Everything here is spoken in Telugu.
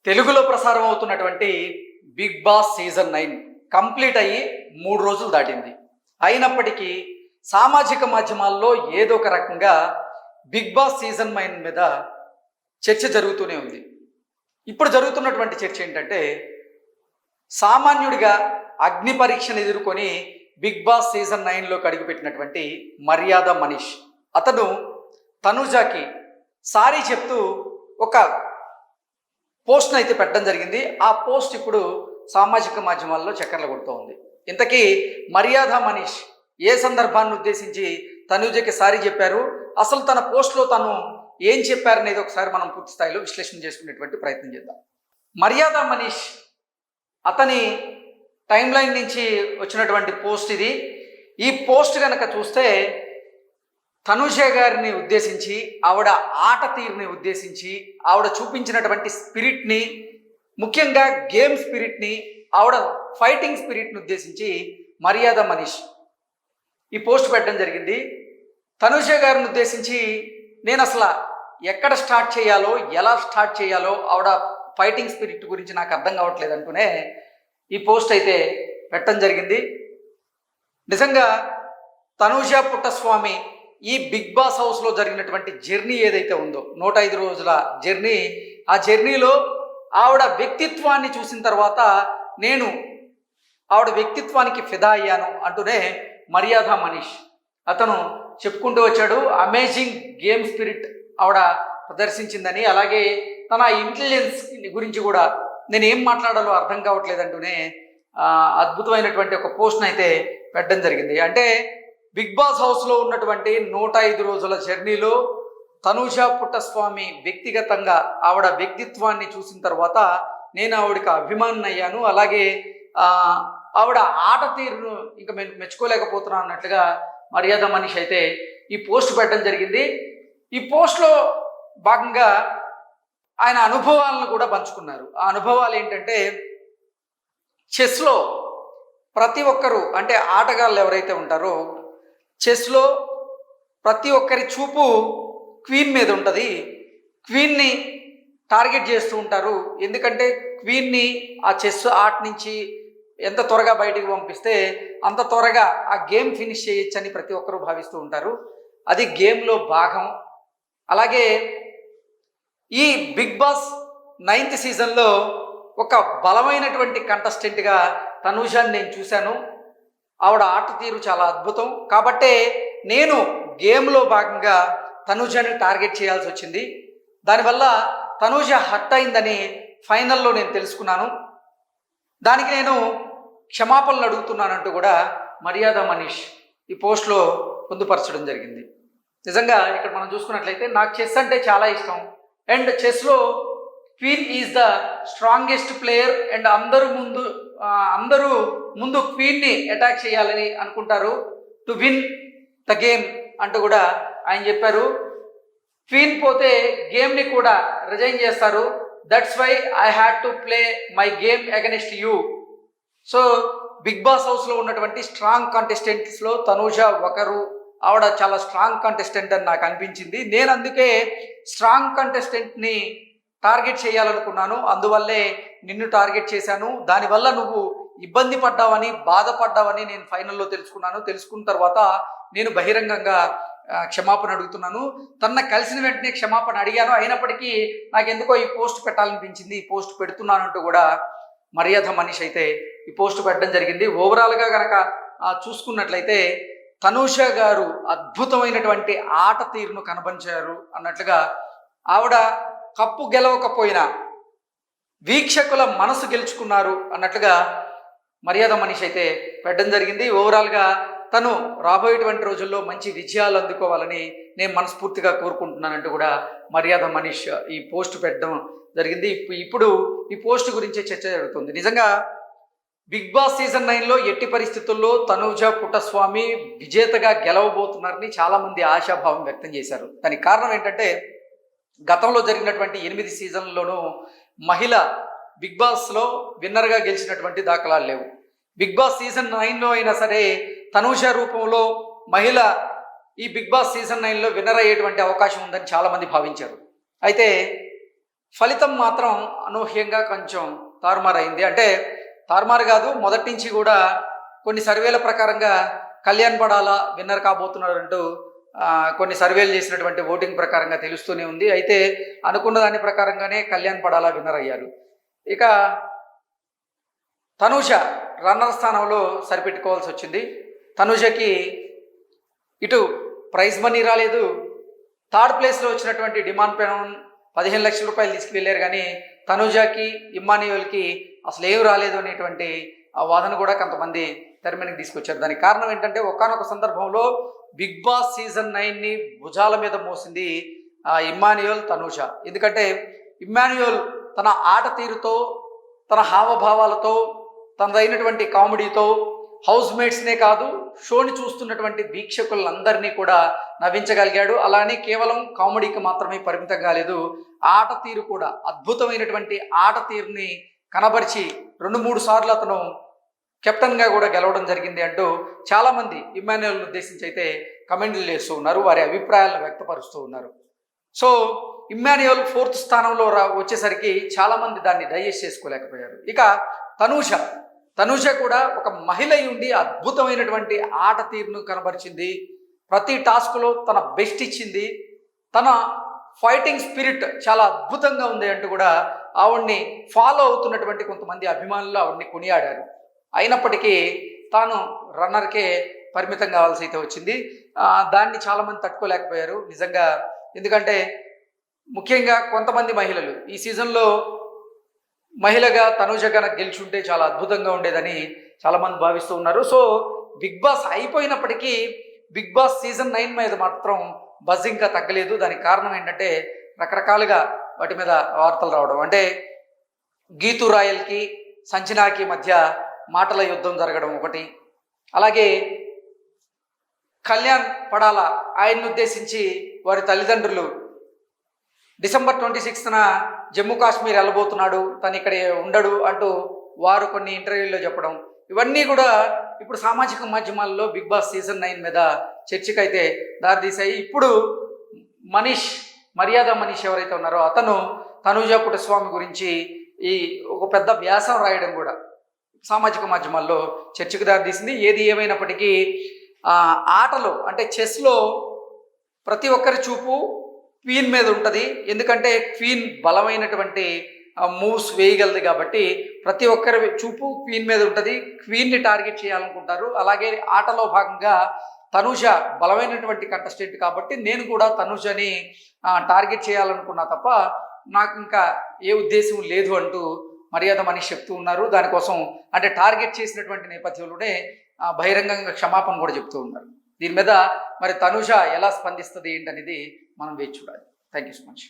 తెలుగులో ప్రసారం అవుతున్నటువంటి బిగ్ బాస్ సీజన్ 9 కంప్లీట్ అయ్యి 3 రోజులు దాటింది. అయినప్పటికీ సామాజిక మాధ్యమాల్లో ఏదో ఒక రకంగా బిగ్ బాస్ సీజన్ 9 మీద చర్చ జరుగుతూనే ఉంది. ఇప్పుడు జరుగుతున్నటువంటి చర్చ ఏంటంటే, సామాన్యుడిగా అగ్ని పరీక్షను ఎదుర్కొని బిగ్ బాస్ సీజన్ 9లోకి అడుగుపెట్టినటువంటి మర్యాద మనీష్, అతను తనుజాకి సారీ చెప్తూ ఒక పోస్ట్ను అయితే పెట్టడం జరిగింది. ఆ పోస్ట్ ఇప్పుడు సామాజిక మాధ్యమాల్లో చక్కర్లు కొడుతూ ఉంది. ఇంతకీ మర్యాద మనీష్ ఏ సందర్భాన్ని ఉద్దేశించి తనుజకి సారీ చెప్పారు, అసలు తన పోస్ట్లో తను ఏం చెప్పారనేది ఒకసారి మనం పూర్తి స్థాయిలో విశ్లేషణ చేసుకునేటువంటి ప్రయత్నం చేద్దాం. మర్యాద మనీష్ అతని టైం లైన్ నుంచి వచ్చినటువంటి పోస్ట్ ఇది. ఈ పోస్ట్ కనుక చూస్తే తనుజ గారిని ఉద్దేశించి, ఆవిడ ఆట తీరుని ఉద్దేశించి, ఆవిడ చూపించినటువంటి స్పిరిట్ని, ముఖ్యంగా గేమ్ స్పిరిట్ని, ఆవిడ ఫైటింగ్ స్పిరిట్ని ఉద్దేశించి మర్యాద మనీష్ ఈ పోస్ట్ పెట్టడం జరిగింది. తనుజ గారిని ఉద్దేశించి నేను అసలు ఎక్కడ స్టార్ట్ చేయాలో, ఎలా స్టార్ట్ చేయాలో, ఆవిడ ఫైటింగ్ స్పిరిట్ గురించి నాకు అర్థం కావట్లేదు అంటూనే ఈ పోస్ట్ అయితే పెట్టడం జరిగింది. నిజంగా తనుజ పుట్టస్వామి ఈ బిగ్ బాస్ హౌస్లో జరిగినటువంటి జర్నీ ఏదైతే ఉందో, 105 రోజుల జర్నీ, ఆ జర్నీలో ఆవిడ వ్యక్తిత్వాన్ని చూసిన తర్వాత నేను ఆవిడ వ్యక్తిత్వానికి ఫిదా అయ్యాను అంటూనే మర్యాద మనీష్ అతను చెప్పుకుంటూ వచ్చాడు. అమేజింగ్ గేమ్ స్పిరిట్ ఆవిడ ప్రదర్శించిందని, అలాగే తన ఇంటెలిజెన్స్ గురించి కూడా నేను ఏం మాట్లాడాలో అర్థం కావట్లేదు అంటూనే అద్భుతమైనటువంటి ఒక పోస్ట్ని అయితే పెట్టడం జరిగింది. అంటే బిగ్ బాస్ హౌస్లో ఉన్నటువంటి 105 రోజుల జర్నీలో తనుజ పుట్టస్వామి వ్యక్తిగతంగా ఆవిడ వ్యక్తిత్వాన్ని చూసిన తర్వాత నేను ఆవిడకి అభిమాని అయ్యాను, అలాగే ఆవిడ ఆట తీరును ఇంకా మెచ్చుకోలేకపోతున్నా అన్నట్లుగా మర్యాద మనీష్ అయితే ఈ పోస్ట్ పెట్టడం జరిగింది. ఈ పోస్ట్లో భాగంగా ఆయన అనుభవాలను కూడా పంచుకున్నారు. ఆ అనుభవాలు ఏంటంటే, చెస్లో ప్రతి ఒక్కరూ, అంటే ఆటగాళ్ళు ఎవరైతే ఉంటారో చెస్లో ప్రతి ఒక్కరి చూపు క్వీన్ మీద ఉంటుంది. క్వీన్ని టార్గెట్ చేస్తూ ఉంటారు. ఎందుకంటే క్వీన్ని ఆ చెస్ ఆట నుంచి ఎంత త్వరగా బయటికి పంపిస్తే అంత త్వరగా ఆ గేమ్ ఫినిష్ చేయొచ్చని ప్రతి ఒక్కరూ భావిస్తూ ఉంటారు. అది గేమ్లో భాగం. అలాగే ఈ బిగ్ బాస్ 9th సీజన్లో ఒక బలమైనటువంటి కంటెస్టెంట్గా తనుజాని నేను చూశాను. ఆవిడ ఆట తీరు చాలా అద్భుతం. కాబట్టే నేను గేమ్లో భాగంగా తనుజాని టార్గెట్ చేయాల్సి వచ్చింది. దానివల్ల తనుజ హర్ట్ అయిందని ఫైనల్లో నేను తెలుసుకున్నాను. దానికి నేను క్షమాపణలు అడుగుతున్నానంటూ కూడా మర్యాద మనీష్ ఈ పోస్ట్లో పొందుపరచడం జరిగింది. నిజంగా ఇక్కడ మనం చూసుకున్నట్లయితే నాకు చెస్ అంటే చాలా ఇష్టం. అండ్ చెస్లో queen is the strongest player. And అందరూ ముందు క్వీన్ని అటాక్ చేయాలని అనుకుంటారు టు విన్ ద గేమ్ అంటూ కూడా ఆయన చెప్పారు. క్వీన్ పోతే గేమ్ని కూడా రిజైన్ చేస్తారు. That's why I had to play my game against you. So Bigg Boss హౌస్లో ఉన్నటువంటి స్ట్రాంగ్ కంటెస్టెంట్స్లో తనుజ ఒకరు. ఆవిడ చాలా స్ట్రాంగ్ కంటెస్టెంట్ అని నాకు అనిపించింది. నేను అందుకే స్ట్రాంగ్ కంటెస్టెంట్ని టార్గెట్ చేయాలనుకున్నాను. అందువల్లే నిన్ను టార్గెట్ చేశాను. దానివల్ల నువ్వు ఇబ్బంది పడ్డావని, బాధపడ్డావని నేను ఫైనల్లో తెలుసుకున్నాను. తెలుసుకున్న తర్వాత నేను బహిరంగంగా క్షమాపణ అడుగుతున్నాను. తన కలిసిన వెంటనే క్షమాపణ అడిగాను. అయినప్పటికీ నాకెందుకో ఈ పోస్ట్ పెట్టాలనిపించింది, ఈ పోస్ట్ పెడుతున్నానంటూ కూడా మర్యాద మనీష్ అయితే ఈ పోస్ట్ పెట్టడం జరిగింది. ఓవరాల్గా కనుక చూసుకున్నట్లయితే తనుజ గారు అద్భుతమైనటువంటి ఆట తీరును కనబరిచారు అన్నట్లుగా, ఆవిడ కప్పు గెలవకపోయినా వీక్షకుల మనసు గెలుచుకున్నారు అన్నట్లుగా మర్యాద మనీష్ అయితే పెట్టడం జరిగింది. ఓవరాల్గా తను రాబోయేటువంటి రోజుల్లో మంచి విజయాలు అందుకోవాలని నేను మనస్ఫూర్తిగా కోరుకుంటున్నానంటూ కూడా మర్యాద మనీష్ ఈ పోస్ట్ పెట్టడం జరిగింది. ఇప్పుడు ఈ పోస్ట్ గురించే చర్చ జరుగుతుంది. నిజంగా బిగ్ బాస్ సీజన్ 9లో ఎట్టి పరిస్థితుల్లో తనుజ పుట్టస్వామి విజేతగా గెలవబోతున్నారని చాలామంది ఆశాభావం వ్యక్తం చేశారు. దానికి కారణం ఏంటంటే, గతంలో జరిగినటువంటి 8 సీజన్లలోనూ మహిళ బిగ్ బాస్లో విన్నర్గా గెలిచినటువంటి దాఖలాలు లేవు. బిగ్ బాస్ సీజన్ 9లో అయినా సరే తనుజ రూపంలో మహిళ ఈ బిగ్ బాస్ సీజన్ 9లో విన్నర్ అయ్యేటువంటి అవకాశం ఉందని చాలామంది భావించారు. అయితే ఫలితం మాత్రం అనూహ్యంగా కొంచెం తారుమారైంది. అంటే తారుమారు కాదు, మొదటి నుంచి కూడా కొన్ని సర్వేల ప్రకారంగా కళ్యాణ్ పడాలా విన్నర్ కాబోతున్నారంటూ కొన్ని సర్వేలు చేసినటువంటి ఓటింగ్ ప్రకారంగా తెలుస్తూనే ఉంది. అయితే అనుకున్న దాని ప్రకారంగానే కళ్యాణ్ పడాలా విన్నర్ అయ్యారు. ఇక తనూజ రన్నర్ స్థానంలో సరిపెట్టుకోవాల్సి వచ్చింది. తనూజకి ఇటు ప్రైజ్ మనీ రాలేదు, థర్డ్ ప్లేస్లో వచ్చినటువంటి డిమాండ్ పెనోన్ 15 లక్షల రూపాయలు తీసుకువెళ్ళారు, కానీ తనూజకి ఇమ్మాన్యుయల్కి అసలు ఏం రాలేదు అనేటువంటి ఆ వాదన కూడా కొంతమంది తెరమీదకి తీసుకొచ్చారు. దానికి కారణం ఏంటంటే ఒకానొక సందర్భంలో బిగ్ బాస్ సీజన్ 9ని భుజాల మీద మోసింది ఇమ్మాన్యుయల్, తనూజ. ఎందుకంటే ఇమ్మాన్యుయల్ తన ఆట తీరుతో, తన హావభావాలతో, తనదైనటువంటి కామెడీతో హౌస్ మేట్స్నే కాదు షోని చూస్తున్నటువంటి వీక్షకులందరినీ కూడా నవ్వించగలిగాడు. అలానే కేవలం కామెడీకి మాత్రమే పరిమితం కాలేదు, ఆట తీరు కూడా అద్భుతమైనటువంటి ఆట తీరుని కనబరిచి 2-3 సార్లు అతను కెప్టెన్గా కూడా గెలవడం జరిగింది అంటూ చాలామంది ఇమ్మాన్యుయల్ని ఉద్దేశించి అయితే కమెంట్లు చేస్తూ ఉన్నారు, వారి అభిప్రాయాలను వ్యక్తపరుస్తూ ఉన్నారు. సో ఇమ్మాన్యుయల్ 4th స్థానంలో వచ్చేసరికి చాలామంది దాన్ని డైజెస్ట్ చేసుకోలేకపోయారు. ఇక తనూజ కూడా ఒక మహిళ ఉండి అద్భుతమైనటువంటి ఆట తీరును కనబరిచింది. ప్రతి టాస్క్లో తన బెస్ట్ ఇచ్చింది. తన ఫైటింగ్ స్పిరిట్ చాలా అద్భుతంగా ఉంది అంటూ కూడా ఆవిడ్ని ఫాలో అవుతున్నటువంటి కొంతమంది అభిమానులు ఆవిడ్ని కొనియాడారు. అయినప్పటికీ తాను రన్నర్కే పరిమితం కావాల్సి అయితే వచ్చింది. దాన్ని చాలామంది తట్టుకోలేకపోయారు నిజంగా. ఎందుకంటే ముఖ్యంగా కొంతమంది మహిళలు ఈ సీజన్లో మహిళగా తనూజ కనుక గెలుచుంటే చాలా అద్భుతంగా ఉండేదని చాలామంది భావిస్తూ ఉన్నారు. సో బిగ్ బాస్ అయిపోయినప్పటికీ బిగ్ బాస్ సీజన్ 9 మీద మాత్రం బజ్ ఇంకా తగ్గలేదు. దానికి కారణం ఏంటంటే రకరకాలుగా వాటి మీద వార్తలు రావడం. అంటే గీతూ రాయల్కి సంచనాకి మధ్య మాటల యుద్ధం జరగడం ఒకటి, అలాగే కళ్యాణ్ పడాలా ఆయన్ని ఉద్దేశించి వారి తల్లిదండ్రులు డిసెంబర్ 26న జమ్మూ కాశ్మీర్ వెళ్ళబోతున్నాడు, తను ఇక్కడ ఉండడు అంటూ వారు కొన్ని ఇంటర్వ్యూల్లో చెప్పడం, ఇవన్నీ కూడా ఇప్పుడు సామాజిక మాధ్యమాల్లో బిగ్ బాస్ సీజన్ 9 మీద చర్చకైతే దారితీశాయి. ఇప్పుడు మర్యాద మనీష్ ఎవరైతే ఉన్నారో అతను తనూజ పుట్టస్వామి గురించి ఒక పెద్ద వ్యాసం రాయడం కూడా సామాజిక మాధ్యమాల్లో చర్చకు దారితీసింది. ఏది ఏమైనప్పటికీ ఆటలో అంటే చెస్లో ప్రతి ఒక్కరి చూపు క్వీన్ మీద ఉంటుంది. ఎందుకంటే క్వీన్ బలమైనటువంటి మూవ్స్ వేయగలదు కాబట్టి ప్రతి ఒక్కరి చూపు క్వీన్ మీద ఉంటుంది. క్వీన్ని టార్గెట్ చేయాలనుకుంటారు. అలాగే ఆటలో భాగంగా తనూజ బలమైనటువంటి కంటెస్టెంట్ కాబట్టి నేను కూడా తనూజని టార్గెట్ చేయాలనుకున్నా తప్ప నాకు ఇంకా ఏ ఉద్దేశం లేదు అంటూ మర్యాద మనీష్ చెప్తూ ఉన్నారు. దానికోసం అంటే టార్గెట్ చేసినటువంటి నేపథ్యంలోనే బహిరంగంగా క్షమాపణ కూడా చెప్తూ ఉన్నారు. దీని మీద మరి తనూజ ఎలా స్పందిస్తుంది ఏంటనేది మనం వేచి చూడాలి. Thank you so much.